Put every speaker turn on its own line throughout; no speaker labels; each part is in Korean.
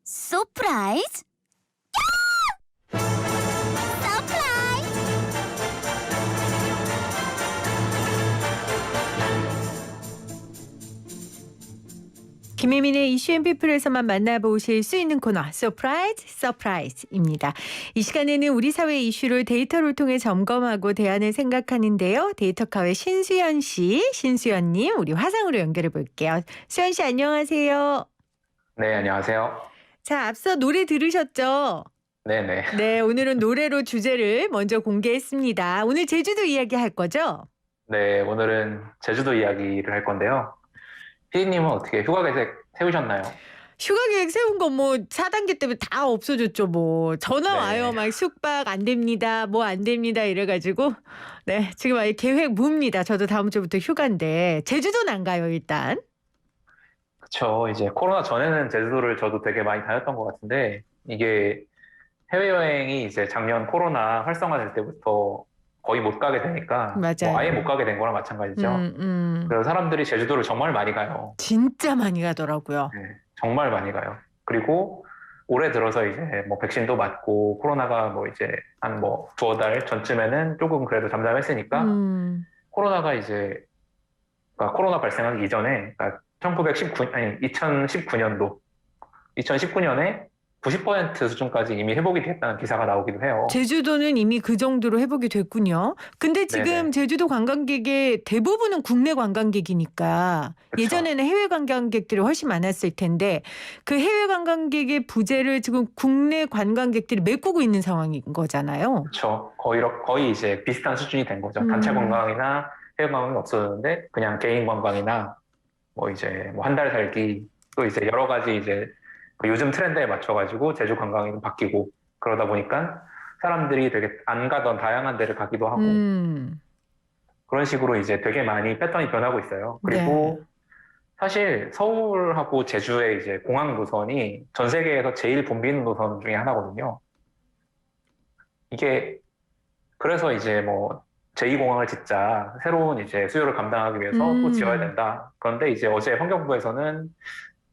서프라이즈? 서프라이즈!
김혜민의 이슈 앤 피플에서만 만나보실 수 있는 코너 서프라이즈입니다. 이 시간에는 우리 사회의 이슈를 데이터를 통해 점검하고 대안을 생각하는데요. 데이터카의 신수연 씨, 신수연님 우리 화상으로 연결해 볼게요. 수연 씨 안녕하세요.
네, 안녕하세요.
자, 앞서 노래 들으셨죠?
네네.
네, 오늘은 노래로 주제를 먼저 공개했습니다. 오늘 제주도 이야기 할 거죠?
네, 오늘은 제주도 이야기를 할 건데요. 피디님은 어떻게 휴가 계획 세우셨나요?
휴가 계획 세운 거 뭐 4단계 때문에 다 없어졌죠. 뭐 전화
네.
와요. 막 숙박 안 됩니다. 뭐 안 됩니다. 이래가지고 네 지금 아예 계획 무입니다. 저도 다음 주부터 휴가인데 제주도는 안 가요 일단.
그쵸. 이제 코로나 전에는 제주도를 저도 되게 많이 다녔던 것 같은데, 이게 해외여행이 이제 작년 코로나 활성화될 때부터 거의 못 가게 되니까,
맞아요.
아예 못 가게 된 거랑 마찬가지죠. 그래서 사람들이 제주도를 정말 많이 가요.
진짜 많이 가더라고요.
네, 정말 많이 가요. 그리고 올해 들어서 이제 뭐 백신도 맞고 코로나가 뭐 이제 한 뭐 두어 달 전쯤에는 조금 그래도 잠잠했으니까 코로나가 이제 그러니까 코로나 발생하기 이전에 그러니까 2019년에 90% 수준까지 이미 회복이 됐다는 기사가 나오기도 해요.
제주도는 이미 그 정도로 회복이 됐군요. 근데 지금
네네.
제주도 관광객의 대부분은 국내 관광객이니까
그쵸.
예전에는 해외 관광객들이 훨씬 많았을 텐데 그 해외 관광객의 부재를 지금 국내 관광객들이 메꾸고 있는 상황인 거잖아요.
그렇죠. 거의 이제 비슷한 수준이 된 거죠. 단체 관광이나 해외 관광이 없어졌는데 그냥 개인 관광이나 뭐 이제 뭐 한 달 살기 또 이제 여러 가지 이제 그 요즘 트렌드에 맞춰가지고 제주 관광이 좀 바뀌고 그러다 보니까 사람들이 되게 안 가던 다양한 데를 가기도 하고 그런 식으로 이제 되게 많이 패턴이 변하고 있어요. 그리고
네.
사실 서울하고 제주의 이제 공항 노선이 전 세계에서 제일 붐비는 노선 중에 하나거든요. 이게 그래서 이제 뭐 제2공항을 짓자 새로운 이제 수요를 감당하기 위해서 또 지어야 된다. 그런데 이제 어제 환경부에서는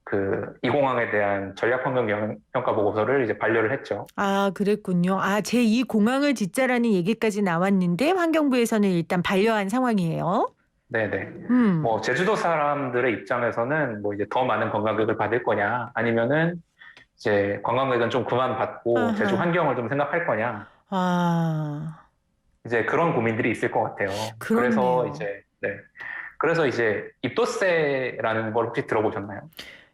그 이 공항에 대한 전략 환경 평가 보고서를 이제 반려를 했죠.
아, 그랬군요. 아, 제2공항을 짓자라는 얘기까지 나왔는데 환경부에서는 일단 반려한 상황이에요.
네네.
음.
뭐 제주도 사람들의 입장에서는 뭐 이제 더 많은 관광객을 받을 거냐, 아니면은 이제 관광객은 좀 그만 받고
아하.
제주 환경을 좀 생각할 거냐,
아,
이제 그런 고민들이 있을 것 같아요.
그렇네요.
그래서 이제 입도세라는 걸 혹시 들어보셨나요?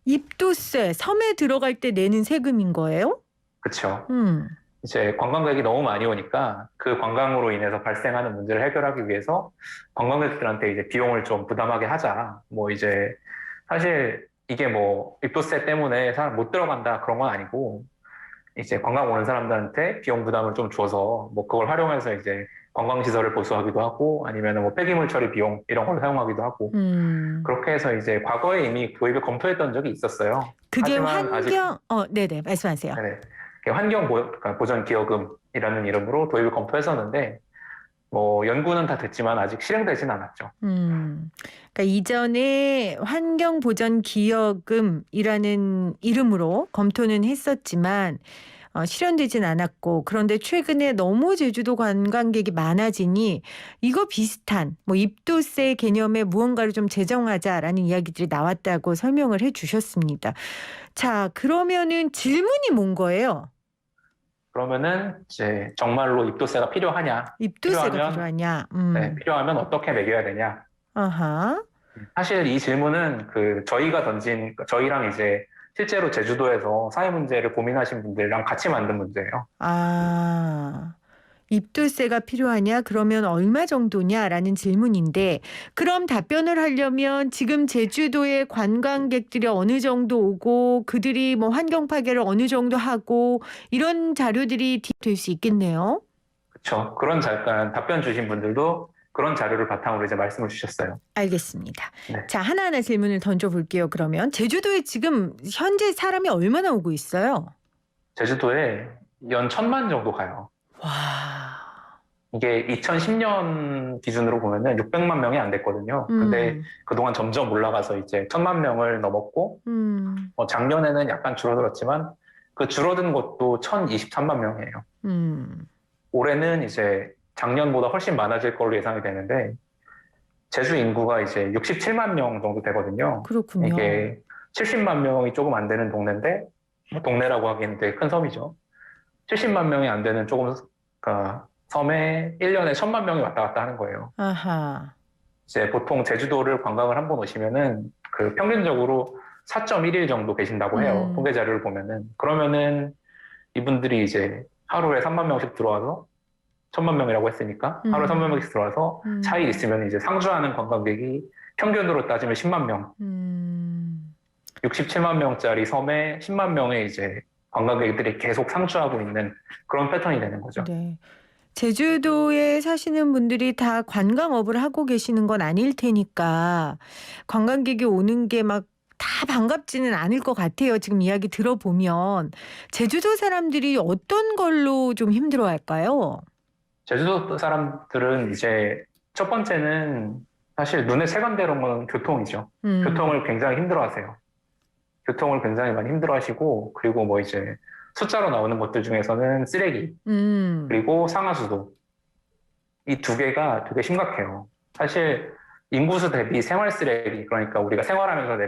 입도세, 섬에 들어갈 때 내는 세금인 거예요?
그렇죠.
음.
이제 관광객이 너무 많이 오니까 그 관광으로 인해서 발생하는 문제를 해결하기 위해서 관광객들한테 이제 비용을 좀 부담하게 하자. 뭐 이제 사실 이게 뭐 입도세 때문에 사람 못 들어간다 그런 건 아니고 이제 관광 오는 사람들한테 비용 부담을 좀 줘서 뭐 그걸 활용해서 이제 관광시설을 보수하기도 하고 아니면 뭐 폐기물 처리 비용 이런 걸 사용하기도 하고 그렇게 해서 이제 과거에 이미 도입을 검토했던 적이 있었어요.
그게
하지만 아직
네네, 말씀하세요.
네네. 그러니까 보전 기여금이라는 이름으로 도입을 검토했었는데 뭐 연구는 다 됐지만 아직 실행되진 않았죠.
그러니까 이전에 환경보전기여금이라는 이름으로 검토는 했었지만 실현되진 않았고 그런데 최근에 너무 제주도 관광객이 많아지니 이거 비슷한 뭐 입도세 개념의 무언가를 좀 제정하자라는 이야기들이 나왔다고 설명을 해주셨습니다. 자, 그러면은 질문이 뭔 거예요?
그러면은 이제 정말로 입도세가 필요하냐?
입도세가 필요하냐?
네, 필요하면 어떻게 매겨야 되냐?
아하.
사실 이 질문은 그 저희랑 이제 실제로 제주도에서 사회 문제를 고민하신 분들이랑 같이 만든 문제예요.
아, 입도세가 필요하냐? 그러면 얼마 정도냐라는 질문인데 그럼 답변을 하려면 지금 제주도에 관광객들이 어느 정도 오고 그들이 뭐 환경 파괴를 어느 정도 하고 이런 자료들이 될 수 있겠네요.
그렇죠. 그런 잠깐 답변 주신 분들도 그런 자료를 바탕으로 이제 말씀을 주셨어요.
알겠습니다.
네.
자, 하나하나 질문을 던져볼게요. 그러면 제주도에 지금 현재 사람이 얼마나 오고 있어요?
제주도에 연 1,000만 정도 가요.
와.
이게 2010년 기준으로 보면은 600만 명이 안 됐거든요. 근데 그동안 점점 올라가서 이제 1,000만 명을 넘었고, 작년에는 약간 줄어들었지만, 그 줄어든 것도 1,023만 명이에요. 올해는 이제 작년보다 훨씬 많아질 걸로 예상이 되는데 제주 인구가 이제 67만 명 정도 되거든요.
그렇군요.
이게 70만 명이 조금 안 되는 동네인데 동네라고 하기에는 되게 큰 섬이죠. 70만 명이 안 되는 조금 그러니까 섬에 1년에 1,000만 명이 왔다 갔다 하는 거예요.
아하.
이제 보통 제주도를 관광을 한번 오시면은 그 평균적으로 4.1일 정도 계신다고 해요. 통계 자료를 보면은. 그러면은 이분들이 이제 하루에 3만 명씩 들어와서 1,000만 명이라고 했으니까 하루에 3만 명씩 들어와서 4일 있으면 이제 상주하는 관광객이 평균으로 따지면 10만 명. 67만 명짜리 섬에 10만 명의 이제 관광객들이 계속 상주하고 있는 그런 패턴이 되는 거죠.
네. 제주도에 사시는 분들이 다 관광업을 하고 계시는 건 아닐 테니까 관광객이 오는 게 막 다 반갑지는 않을 것 같아요. 지금 이야기 들어보면 제주도 사람들이 어떤 걸로 좀 힘들어할까요?
제주도 사람들은 이제 첫 번째는 사실 눈에 체감되는 교통이죠. 교통을 굉장히 힘들어하세요. 교통을 굉장히 많이 힘들어하시고 그리고 뭐 이제 숫자로 나오는 것들 중에서는 쓰레기 그리고 상하수도 이 두 개가 되게 심각해요. 사실 인구수 대비 생활 쓰레기 그러니까 우리가 생활하면서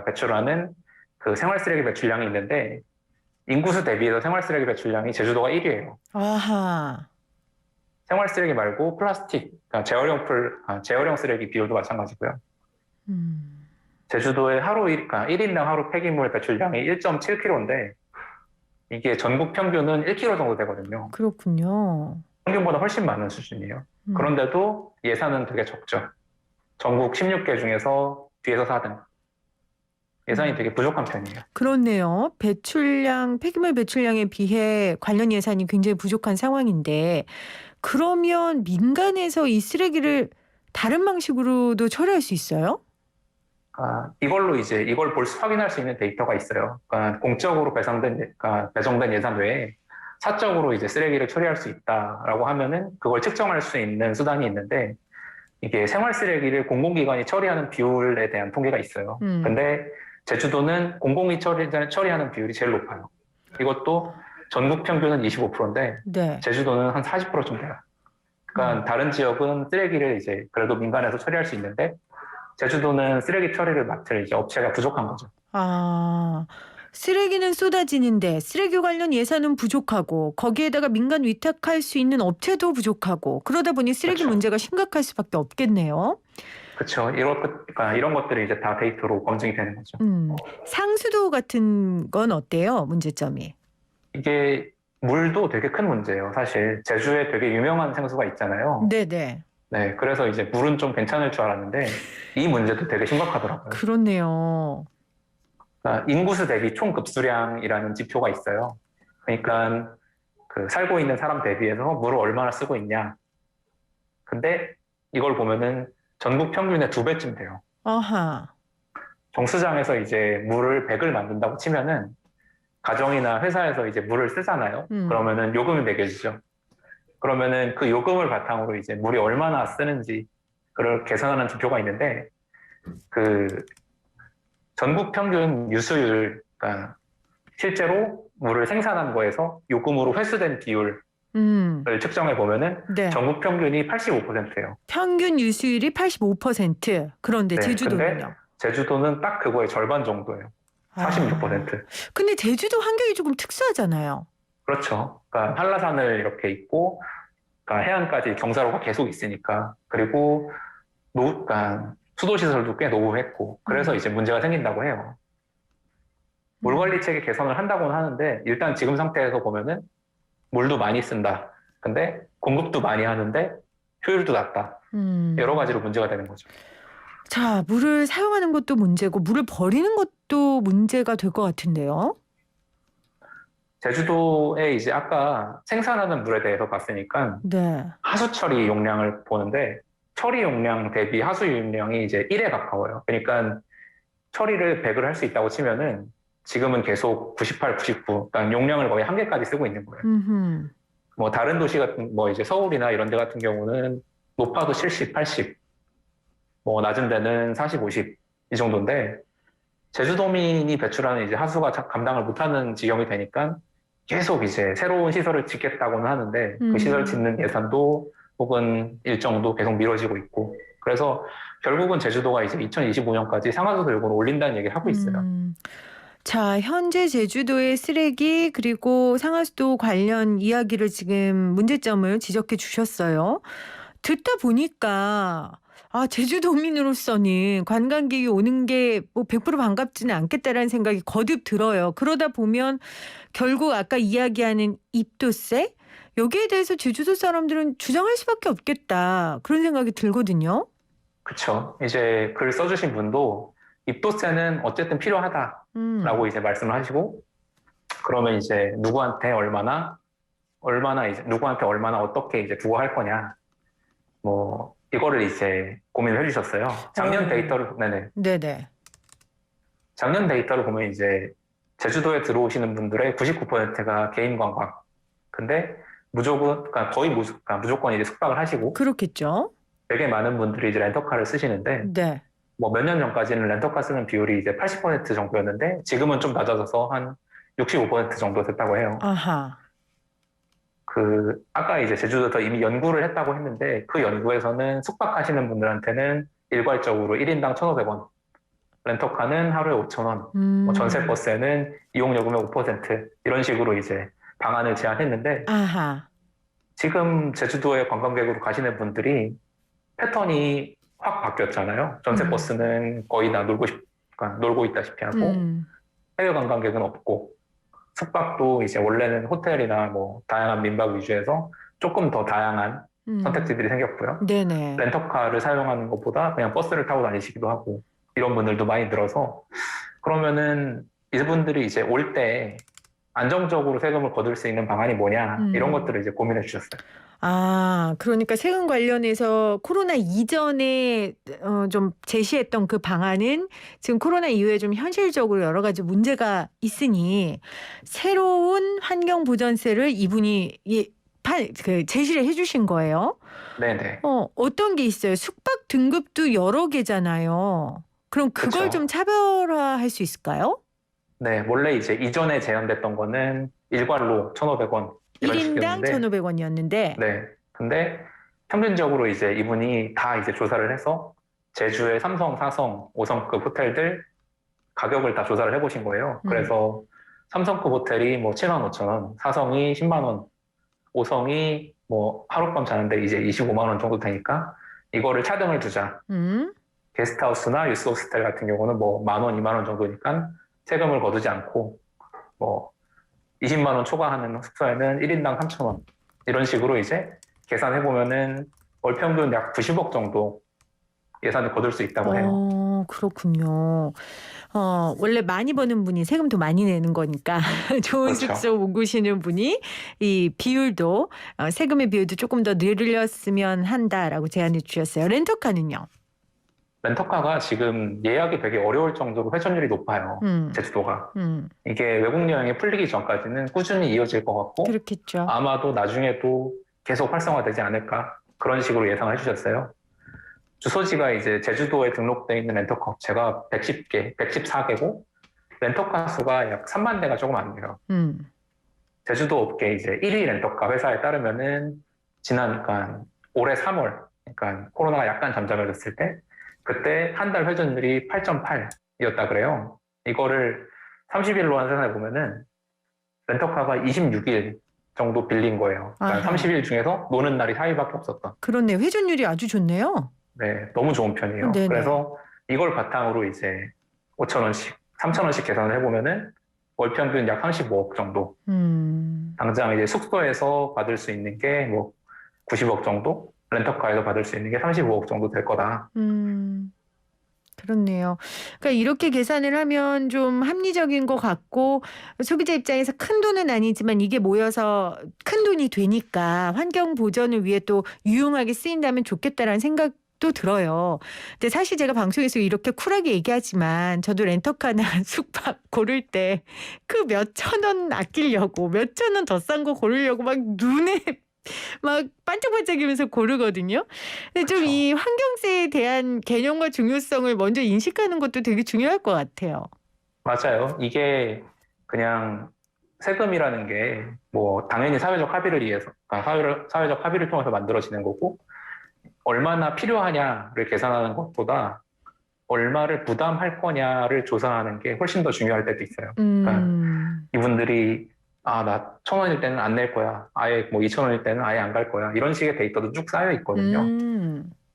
배출하는 그 생활 쓰레기 배출량이 있는데 인구수 대비해서 생활 쓰레기 배출량이 제주도가 1위예요.
아하.
생활 쓰레기 말고 플라스틱, 그러니까 재활용 쓰레기 비율도 마찬가지고요. 제주도의 그러니까 1인당 하루 폐기물 배출량이 1.7kg인데 이게 전국 평균은 1kg 정도 되거든요.
그렇군요.
평균보다 훨씬 많은 수준이에요. 그런데도 예산은 되게 적죠. 전국 16개 중에서 뒤에서 4등. 예산이 되게 부족한 편이에요.
그렇네요. 폐기물 배출량에 비해 관련 예산이 굉장히 부족한 상황인데 그러면 민간에서 이 쓰레기를 다른 방식으로도 처리할 수 있어요?
이걸로 이제 이걸 확인할 수 있는 데이터가 있어요. 그러니까 공적으로 배정된 예산 외에 사적으로 이제 쓰레기를 처리할 수 있다라고 하면은 그걸 측정할 수 있는 수단이 있는데 이게 생활 쓰레기를 공공기관이 처리하는 비율에 대한 통계가 있어요. 근데 제주도는 공공이 처리하는 비율이 제일 높아요. 이것도 전국 평균은 25%인데
네.
제주도는 한 40%쯤 돼요. 그러니까 다른 지역은 쓰레기를 이제 그래도 민간에서 처리할 수 있는데 제주도는 쓰레기 처리를 맡을 이제 업체가 부족한 거죠.
쓰레기는 쏟아지는데 쓰레기 관련 예산은 부족하고 거기에다가 민간 위탁할 수 있는 업체도 부족하고 그러다 보니 쓰레기
그렇죠.
문제가 심각할 수밖에 없겠네요.
그렇죠. 이런 것들이 이제 다 데이터로 검증이 되는 거죠.
상수도 같은 건 어때요? 문제점이.
이게 물도 되게 큰 문제예요. 사실 제주에 되게 유명한 생수가 있잖아요.
네네.
네, 그래서 이제 물은 좀 괜찮을 줄 알았는데 이 문제도 되게 심각하더라고요.
그렇네요.
그러니까 인구수 대비 총급수량이라는 지표가 있어요. 그러니까 그 살고 있는 사람 대비해서 물을 얼마나 쓰고 있냐. 근데 이걸 보면은 전국 평균의 2배쯤 돼요.
아하.
정수장에서 이제 물을 100을 만든다고 치면은 가정이나 회사에서 이제 물을 쓰잖아요. 그러면은 요금이 매겨지죠. 그러면은 그 요금을 바탕으로 이제 물이 얼마나 쓰는지 그걸 계산하는 지표가 있는데 그 전국 평균 유수율, 그러니까 실제로 물을 생산한 거에서 요금으로 회수된 비율을 측정해 보면은
네.
전국 평균이 85%예요.
평균 유수율이 85%. 그런데
네,
제주도는요?
근데 제주도는 딱 그거의 절반 정도예요. 46%.
근데 제주도 환경이 조금 특수하잖아요.
그렇죠. 그러니까 한라산을 이렇게 있고, 그러니까 해안까지 경사로가 계속 있으니까, 그리고 그러니까 수도시설도 꽤 노후했고, 그래서 이제 문제가 생긴다고 해요. 물 관리 체계 개선을 한다고는 하는데, 일단 지금 상태에서 보면은 물도 많이 쓴다. 근데 공급도 많이 하는데 효율도 낮다. 여러 가지로 문제가 되는 거죠.
자, 물을 사용하는 것도 문제고 물을 버리는 것도 문제가 될 것 같은데요.
제주도에 이제 아까 생산하는 물에 대해서 봤으니까
네.
하수 처리 용량을 보는데 처리 용량 대비 하수 용량이 이제 1에 가까워요. 그러니까 처리를 100을 할 수 있다고 치면은 지금은 계속 98, 99, 그러니까 용량을 거의 1개까지 쓰고 있는 거예요. 뭐 다른 도시 같은 뭐 이제 서울이나 이런 데 같은 경우는 높아도 70, 80, 뭐 낮은 데는 40, 50 이 정도인데 제주도민이 배출하는 이제 하수가 감당을 못하는 지경이 되니까 계속 이제 새로운 시설을 짓겠다고는 하는데 그 시설 짓는 예산도 혹은 일정도 계속 미뤄지고 있고 그래서 결국은 제주도가 이제 2025년까지 상하수도 요금을 올린다는 얘기를 하고 있어요.
자, 현재 제주도의 쓰레기 그리고 상하수도 관련 이야기를 지금 문제점을 지적해 주셨어요. 듣다 보니까 제주도민으로서는 관광객이 오는 게 뭐 100% 반갑지는 않겠다라는 생각이 거듭 들어요. 그러다 보면 결국 아까 이야기하는 입도세 여기에 대해서 제주도 사람들은 주장할 수밖에 없겠다. 그런 생각이 들거든요.
그쵸. 이제 글 써주신 분도 입도세는 어쨌든 필요하다라고 이제 말씀을 하시고 그러면 이제 누구한테 얼마나 이제 누구한테 얼마나 어떻게 이제 부과할 거냐 뭐 이거를 이제 고민을 해주셨어요. 작년 데이터를
네네.
작년 데이터를 보면 이제 제주도에 들어오시는 분들의 99%가 개인 관광. 근데 그러니까 거의 무조건 이제 숙박을 하시고
그렇겠죠.
되게 많은 분들이 이제 렌터카를 쓰시는데
네.
뭐 몇 년 전까지는 렌터카 쓰는 비율이 이제 80% 정도였는데 지금은 좀 낮아져서 한 65% 정도 됐다고 해요.
아하.
아까 이제 제주도에서 이미 연구를 했다고 했는데 그 연구에서는 숙박하시는 분들한테는 일괄적으로 1인당 1,500원, 렌터카는 하루에 5,000원, 뭐 전세버스에는 이용요금의 5% 이런 식으로 이제 방안을 제안했는데
아하.
지금 제주도에 관광객으로 가시는 분들이 패턴이 확 바뀌었잖아요. 전세버스는 거의 다 놀고 있다시피 하고 해외 관광객은 없고 숙박도 이제 원래는 호텔이나 뭐 다양한 민박 위주에서 조금 더 다양한 선택지들이 생겼고요.
네네.
렌터카를 사용하는 것보다 그냥 버스를 타고 다니시기도 하고 이런 분들도 많이 늘어서 그러면은 이분들이 이제 올 때 안정적으로 세금을 거둘 수 있는 방안이 뭐냐 이런 것들을 이제 고민해 주셨어요.
그러니까 세금 관련해서 코로나 이전에 좀 제시했던 그 방안은 지금 코로나 이후에 좀 현실적으로 여러 가지 문제가 있으니 새로운 환경보전세를 이분이 제시를 해주신 거예요.
네네.
어떤 게 있어요? 숙박 등급도 여러 개잖아요. 그럼 그걸
그쵸.
좀 차별화할 수 있을까요?
네, 원래 이제 이전에 제한됐던 거는 일괄로 1,500원 이런
1인당
식이었는데
1,500원이었는데
네. 근데 평균적으로 이제 이분이 다 이제 조사를 해서 제주의 3성, 4성, 5성급 호텔들 가격을 다 조사를 해보신 거예요. 그래서 3성급 호텔이 뭐 75,000원, 4성이 10만 원, 5성이 뭐 하룻밤 자는데 이제 25만 원 정도 되니까 이거를 차등을 두자. 게스트하우스나 유스호스텔 같은 경우는 뭐 10,000원, 2만 원 정도니까 세금을 거두지 않고 뭐 20만 원 초과하는 숙소에는 1인당 3,000원 이런 식으로 이제 계산해 보면은 월 평균 약 90억 정도 예산을 거둘 수 있다고 해요.
그렇군요. 원래 많이 버는 분이 세금도 많이 내는 거니까 좋은
그렇죠.
숙소 묵으시는 분이 이 비율도 세금의 비율도 조금 더 늘렸으면 한다라고 제안해 주셨어요. 렌터카는요?
렌터카가 지금 예약이 되게 어려울 정도로 회전율이 높아요. 제주도가. 이게 외국 여행이 풀리기 전까지는 꾸준히 이어질 것 같고
그렇겠죠.
아마도 나중에도 계속 활성화되지 않을까 그런 식으로 예상을 해주셨어요. 주소지가 이제 제주도에 등록되어 있는 렌터카 업체가 114개고 렌터카 수가 약 3만 대가 조금 안 돼요. 제주도 업계 이제 1위 렌터카 회사에 따르면은 그러니까 올해 3월, 그러니까 코로나가 약간 잠잠해졌을 때 그때 한 달 회전율이 8.8이었다 그래요. 이거를 30일로 환산해 보면은 렌터카가 26일 정도 빌린 거예요. 그러니까 30일 중에서 노는 날이 4일밖에 없었던.
그렇네. 회전율이 아주 좋네요.
네, 너무 좋은 편이에요.
네네.
그래서 이걸 바탕으로 이제 5,000원씩, 3,000원씩 계산을 해보면은 월 평균 약 35억 정도. 당장 이제 숙소에서 받을 수 있는 게 뭐 90억 정도, 렌터카에서 받을 수 있는 게 35억 정도 될 거다.
그렇네요. 그러니까 이렇게 계산을 하면 좀 합리적인 것 같고 소비자 입장에서 큰 돈은 아니지만 이게 모여서 큰 돈이 되니까 환경 보전을 위해 또 유용하게 쓰인다면 좋겠다라는 생각도 들어요. 근데 사실 제가 방송에서 이렇게 쿨하게 얘기하지만 저도 렌터카나 숙박 고를 때 그 몇천 원 아끼려고 몇천 원 더 싼 거 고르려고 막 눈에 막 반짝반짝이면서 고르거든요. 근데 좀 이 환경세에 대한 개념과 중요성을 먼저 인식하는 것도 되게 중요할 것 같아요.
맞아요. 이게 그냥 세금이라는 게 뭐 당연히 사회적 합의를 위해서, 사회적 합의를 통해서 만들어지는 거고, 얼마나 필요하냐를 계산하는 것보다 얼마를 부담할 거냐를 조사하는 게 훨씬 더 중요할 때도 있어요. 그러니까 이분들이 나 1,000원일 때는 안 낼 거야. 아예 뭐 2,000원일 때는 아예 안 갈 거야. 이런 식의 데이터도 쭉 쌓여 있거든요.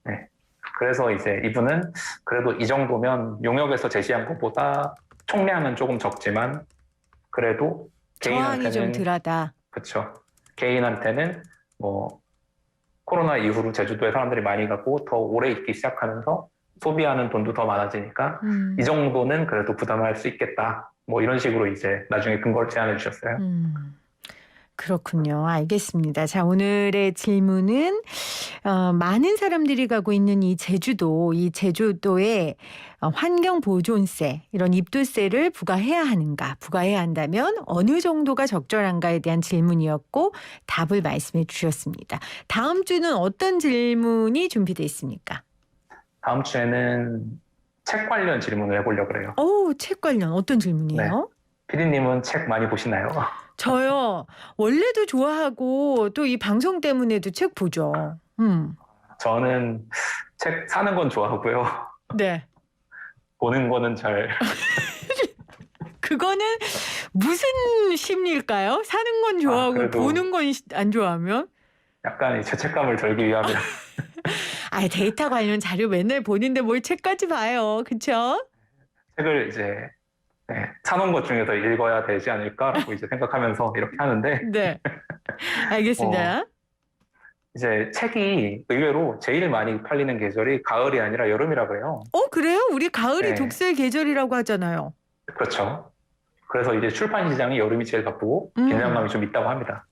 네. 그래서 이제 이분은 그래도 이 정도면 용역에서 제시한 것보다 총량은 조금 적지만 그래도
저항이 좀
개인한테는
덜하다.
그렇죠. 개인한테는 뭐 코로나 이후로 제주도에 사람들이 많이 가고 더 오래 있기 시작하면서 소비하는 돈도 더 많아지니까 이 정도는 그래도 부담할 수 있겠다. 뭐 이런 식으로 이제 나중에 근거를 제안해 주셨어요.
그렇군요. 알겠습니다. 자, 오늘의 질문은 많은 사람들이 가고 있는 이 제주도에 환경보존세, 이런 입도세를 부과해야 하는가, 부과해야 한다면 어느 정도가 적절한가에 대한 질문이었고 답을 말씀해 주셨습니다. 다음 주는 어떤 질문이 준비되어 있습니까?
다음 주에는 책 관련 질문을 해보려고 그래요.
책 관련 어떤 질문이에요?
피디님은 책 많이 보시나요?
저요. 원래도 좋아하고 또 이 방송 때문에도 책 보죠.
저는 책 사는 건 좋아하고요.
네.
보는 거는 잘.
그거는 무슨 심리일까요? 사는 건 좋아하고
그래도
보는 건 안 좋아하면?
약간 죄책감을 덜기 위함이라.
데이터 관련 자료 맨날 보는데 뭘 책까지 봐요. 그쵸?
책을 이제 사놓은 것 중에서 읽어야 되지 않을까라고 이제 생각하면서 이렇게 하는데
네. 알겠습니다.
이제 책이 의외로 제일 많이 팔리는 계절이 가을이 아니라 여름이라 그래요.
그래요? 우리 가을이
네.
독서의 계절이라고 하잖아요.
그렇죠. 그래서 이제 출판 시장이 여름이 제일 바쁘고 긴장감이 좀 있다고 합니다.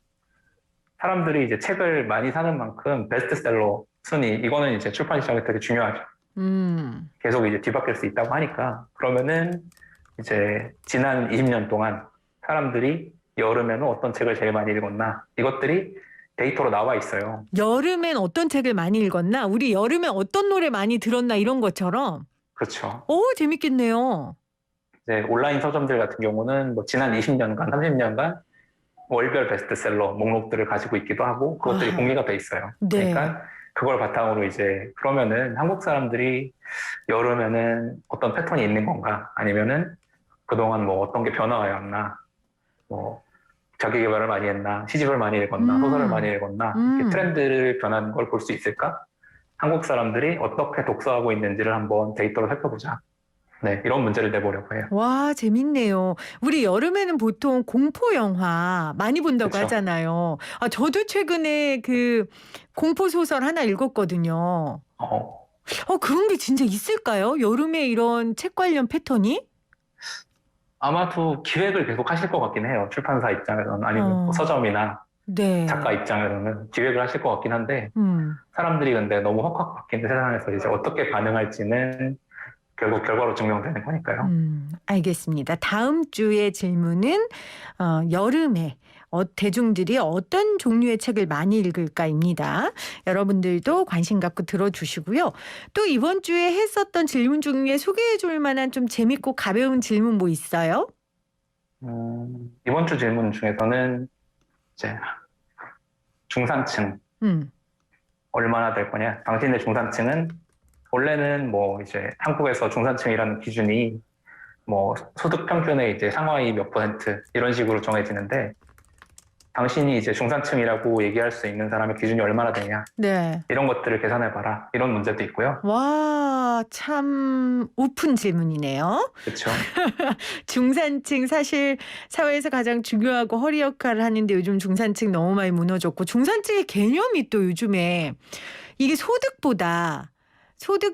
사람들이 이제 책을 많이 사는 만큼 베스트셀러 순위, 이거는 이제 출판 시장에 되게 중요하죠. 계속 이제 뒤바뀔 수 있다고 하니까, 그러면은 이제 지난 20년 동안 사람들이 여름에는 어떤 책을 제일 많이 읽었나, 이것들이 데이터로 나와 있어요.
여름엔 어떤 책을 많이 읽었나? 우리 여름에 어떤 노래 많이 들었나? 이런 것처럼.
그렇죠.
재밌겠네요.
이제 온라인 서점들 같은 경우는 뭐 지난 20년간, 30년간 월별 베스트셀러 목록들을 가지고 있기도 하고 그것들이 공개가 돼 있어요.
네.
그러니까 그걸 바탕으로 이제 그러면은 한국 사람들이 여름에는 어떤 패턴이 있는 건가, 아니면은 그동안 뭐 어떤 게 변화해왔나, 뭐 자기 개발을 많이 했나, 시집을 많이 읽었나, 소설을 많이 읽었나, 이렇게 트렌드를 변하는 걸 볼 수 있을까? 한국 사람들이 어떻게 독서하고 있는지를 한번 데이터로 살펴보자. 네, 이런 문제를 내보려고 해요.
와, 재밌네요. 우리 여름에는 보통 공포 영화 많이 본다고
그쵸.
하잖아요. 저도 최근에 그 공포 소설 하나 읽었거든요. 그런 게 진짜 있을까요? 여름에 이런 책 관련 패턴이?
아마도 기획을 계속 하실 것 같긴 해요. 출판사 입장에서는, 아니면 서점이나
네.
작가 입장에서는 기획을 하실 것 같긴 한데, 사람들이 근데 너무 확확 바뀌는 세상에서 이제 어떻게 반응할지는 결국 결과로 증명되는 거니까요.
알겠습니다. 다음 주의 질문은 여름에 대중들이 어떤 종류의 책을 많이 읽을까입니다. 여러분들도 관심 갖고 들어주시고요. 또 이번 주에 했었던 질문 중에 소개해 줄 만한 좀 재밌고 가벼운 질문 뭐 있어요?
이번 주 질문 중에서는 이제 중산층 얼마나 될 거냐. 당신의 중산층은 원래는 뭐 이제 한국에서 중산층이라는 기준이 뭐 소득 평균의 이제 상하이 몇 % 이런 식으로 정해지는데, 당신이 이제 중산층이라고 얘기할 수 있는 사람의 기준이 얼마나 되냐.
네.
이런 것들을 계산해봐라. 이런 문제도 있고요.
와, 참 오픈 질문이네요.
그렇죠.
중산층 사실 사회에서 가장 중요하고 허리 역할을 하는데 요즘 중산층 너무 많이 무너졌고, 중산층의 개념이 또 요즘에 이게 소득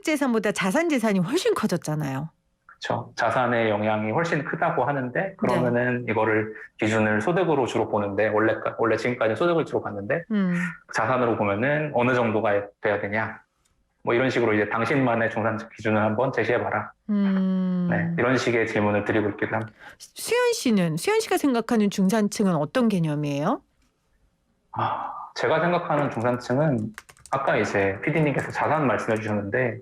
재산보다 자산 재산이 훨씬 커졌잖아요.
그렇죠. 자산의 영향이 훨씬 크다고 하는데, 그러면은 이거를 기준을 소득으로 주로 보는데, 원래 지금까지 소득을 주로 봤는데, 자산으로 보면은 어느 정도가 돼야 되냐. 뭐 이런 식으로 이제 당신만의 중산층 기준을 한번 제시해봐라. 네, 이런 식의 질문을 드리고 있기도 합니다.
수연 씨가 생각하는 중산층은 어떤 개념이에요?
제가 생각하는 중산층은 아까 이제 PD님께서 자산 말씀해 주셨는데,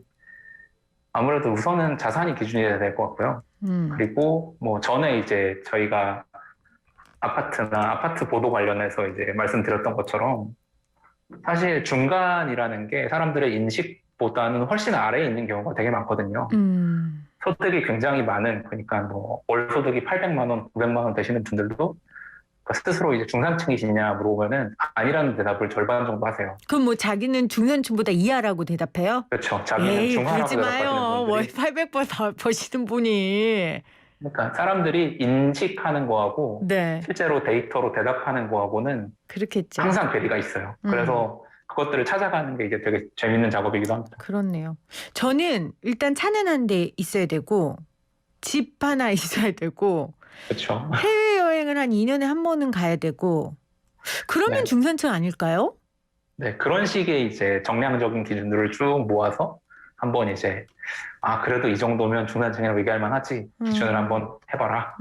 아무래도 우선은 자산이 기준이 돼야 될 것 같고요. 그리고 뭐 전에 이제 저희가 아파트나 아파트 보도 관련해서 이제 말씀드렸던 것처럼 사실 중간이라는 게 사람들의 인식보다는 훨씬 아래에 있는 경우가 되게 많거든요. 소득이 굉장히 많은, 그러니까 뭐 월 소득이 800만 원, 900만 원 되시는 분들도 스스로 이제 중산층이시냐 물어보면은 아니라는 대답을 절반 정도 하세요.
그럼 뭐 자기는 중산층보다 이하라고 대답해요?
그렇죠. 자기는
에이,
중하라고
그러지 마요.
대답하시는
월
분들이.
800번 버시는 분이.
그러니까 사람들이 인식하는 거하고
네,
실제로 데이터로 대답하는 거하고는
그렇겠죠.
항상 괴리가 있어요. 그래서 그것들을 찾아가는 게 이제 되게 재밌는 작업이기도 합니다.
그렇네요. 저는 일단 차는 한 대 있어야 되고 집 하나 있어야 되고
그렇죠.
해외여행을 한 2년에 한 번은 가야 되고 그러면
네.
중산층 아닐까요?
네, 그런 식의 이제 정량적인 기준들을 쭉 모아서 한번 이제 그래도 이 정도면 중산층이라고 얘기할 만하지 기준을 한번 해봐라.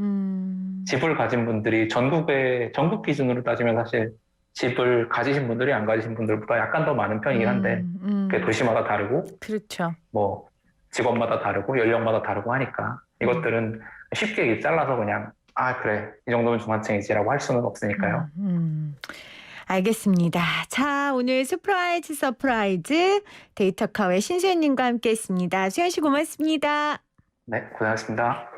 집을 가진 분들이 전국 기준으로 따지면 사실 집을 가지신 분들이 안 가지신 분들보다 약간 더 많은 편이긴 한데 그게 도시마다 다르고
그렇죠.
뭐 직업마다 다르고 연령마다 다르고 하니까 이것들은 쉽게 잘라서 그냥 그래 이 정도면 중산층이지라고 할 수는 없으니까요.
알겠습니다. 자, 오늘 서프라이즈 데이터카의 신수연님과 함께했습니다. 수연 씨 고맙습니다.
네, 고생하셨습니다.